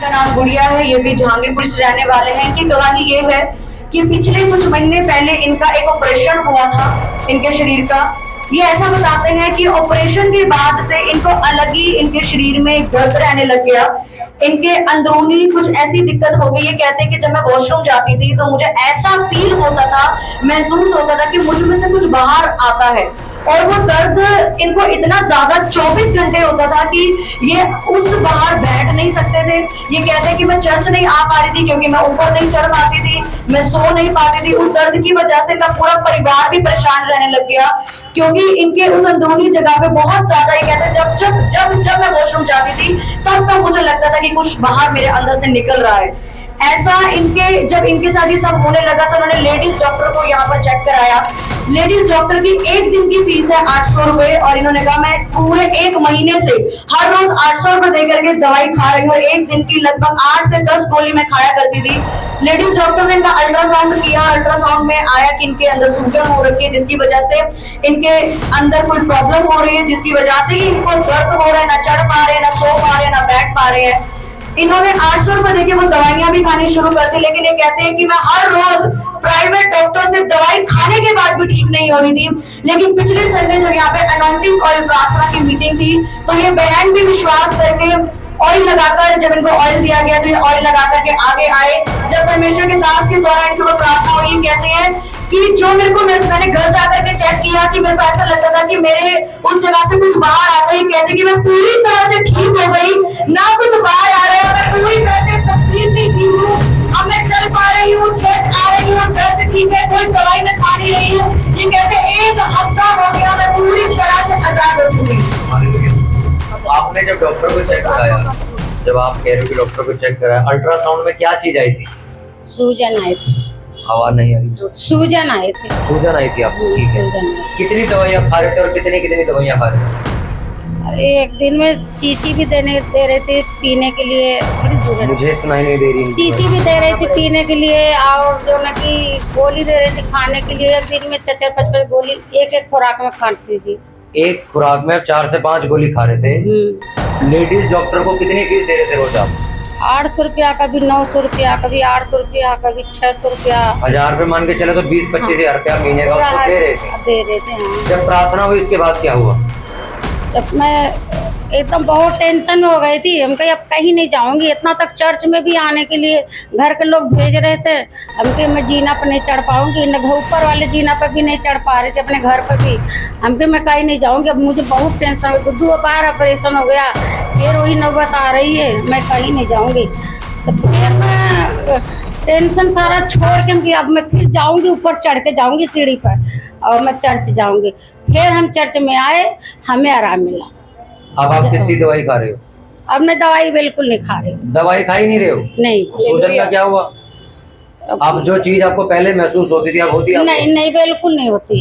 का नाम गुड़िया है, ये भी जहांगीरपुर से रहने वाले हैं। इनकी गवाही ये है कि पिछले कुछ महीने पहले इनका एक ऑपरेशन हुआ था इनके शरीर का। ये ऐसा बताते हैं कि ऑपरेशन के बाद से इनको अलग ही इनके शरीर में दर्द रहने लग गया, इनके अंदरूनी कुछ ऐसी दिक्कत हो गई। ये कहते हैं कि जब मैं वॉशरूम जाती थी तो मुझे ऐसा फील होता था, महसूस होता था कि मुझ में से कुछ बाहर आता है, और वो दर्द इनको इतना ज्यादा 24 घंटे होता था कि ये उस बाहर बैठ नहीं सकते थे। ये कहते हैं कि मैं चर्च नहीं आ पा रही थी क्योंकि मैं ऊपर नहीं चढ़ पाती थी, मैं सो नहीं पाती थी। उस दर्द की वजह से इनका पूरा परिवार भी परेशान रहने लग गया, क्योंकि इनके उस अंदरूनी जगह पे बहुत ज्यादा, ये कहते हैं जब जब जब जब मैं वॉशरूम जाती थी तब तब मुझे लगता था कि कुछ बाहर मेरे अंदर से निकल रहा है। ऐसा जब इनके साथ ये सब होने लगा तो उन्होंने लेडीज डॉक्टर को यहाँ पर चेक कराया। लेडीज डॉक्टर की एक दिन की फीस है 800 रुपए, और इन्होंने कहा मैं पूरे एक महीने से हर रोज 800 रुपए दे करके दवाई खा रही हूँ, और एक दिन की लगभग 8 से 10 गोली मैं खाया करती थी। लेडीज डॉक्टर ने इनका अल्ट्रासाउंड किया, अल्ट्रासाउंड में आया कि इनके अंदर सूजन हो रखी है, जिसकी वजह से इनके अंदर कोई प्रॉब्लम हो रही है, जिसकी वजह से ही इनको दर्द हो रहा है, ना चढ़ पा रहे हैं, ना सो पा रहे हैं, ना बैठ पा रहे हैं। इन्होंने 800 रुपए देके वो दवाइयां भी खानी शुरू कर दी, लेकिन ये कहते हैं कि मैं हर रोज प्राइवेट डॉक्टर से दवाई खाने के बाद भी ठीक नहीं हो रही थी। लेकिन पिछले संडे जब यहाँ पे अनॉइंटिंग ऑयल प्रार्थना की मीटिंग थी तो ये बहन भी विश्वास करके ऑयल लगाकर, जब इनको ऑयल दिया गया तो ये ऑयल लगा करके आगे आए। जब परमेश्वर के दास के द्वारा इनकी वो प्रार्थना हुई, कहते हैं कि जो मेरे को मैंने घर जाकर के चेक किया कि मेरे को ऐसा लगता था कि मेरे उस जगह से कुछ बाहर आता है। कहते हैं कि मैं पूरी तरह से ठीक हो गई, ना कुछ बाहर आ रहा है, मैं पूरी तरह से सक्सेसफुली ठीक हूँ। अब मैं चल पा रही हूँ, चर्च आ रही हूँ, घर से ठीक है, कोई दवाई मैं खा नहीं रही हूँ। ये कहते हैं 1 हफ्ता हो गया, मैं पूरी तरह से आजाद हो चुकी। आपने जब डॉक्टर को चेक कराया, जब आप कह रहे हो कि डॉक्टर को चेक कराया, अल्ट्रासाउंड में क्या चीज आई थी? सूजन आई थी। आवाज नहीं आ रही। सूजन आई थी। सूजन आई थी आपको? ठीक है। कितनी दवाइयाँ खा रहे थे और कितनी कितनी दवाइयाँ खा रहे थे? अरे एक दिन में शीशी भी दे रहे थे पीने के लिए, मुझे सुनाई नहीं दे रही। शीशी भी दे रही थी पीने के लिए, और जो ना कि गोली दे रही थी खाने के लिए। एक दिन में 4-5 गोली एक खुराक में खाती थी। एक खुराक में 4 से 5 गोली खा रहे थे। लेडीज डॉक्टर को कितनी फीस दे रहे थे रोज आप? 800 रुपया, कभी 900 रुपया, कभी 800 रुपया, कभी 600 रुपया। 1000 रुपये मान के चले तो 20-25 हजार रुपया महीने का उसको दे रहे थे। हाँ। जब प्रार्थना हुई उसके बाद क्या हुआ? जब मैं एकदम बहुत टेंशन में हो गई थी, हम कहीं अब कहीं नहीं जाऊंगी। इतना तक चर्च में भी आने के लिए घर के लोग भेज रहे थे, हम के मैं जीना पर नहीं चढ़ पाऊंगी, न ऊपर वाले जीना पर भी नहीं चढ़ पा रहे थे, अपने घर पर भी। हम के मैं कहीं नहीं जाऊंगी, अब मुझे बहुत टेंशन हो गई। 2 बार ऑपरेशन हो गया, फिर वही नौबत आ रही है, मैं कहीं नहीं जाऊंगी। तो फिर मैं टेंशन सारा छोड़ के कि अब मैं फिर जाऊंगी, ऊपर चढ़ के जाऊंगी सीढ़ी पर, और मैं चर्च जाऊंगी। फिर हम चर्च में आए, हमें आराम मिला। अब आप कितनी दवाई खा रहे हो? अब मैं दवाई बिल्कुल नहीं खा रही हूँ। दवाई खा ही नहीं रहे हो? नहीं। सूजन का क्या हुआ? अब जो चीज आपको पहले महसूस होती थी अब होती है? नहीं, बिल्कुल नहीं होती।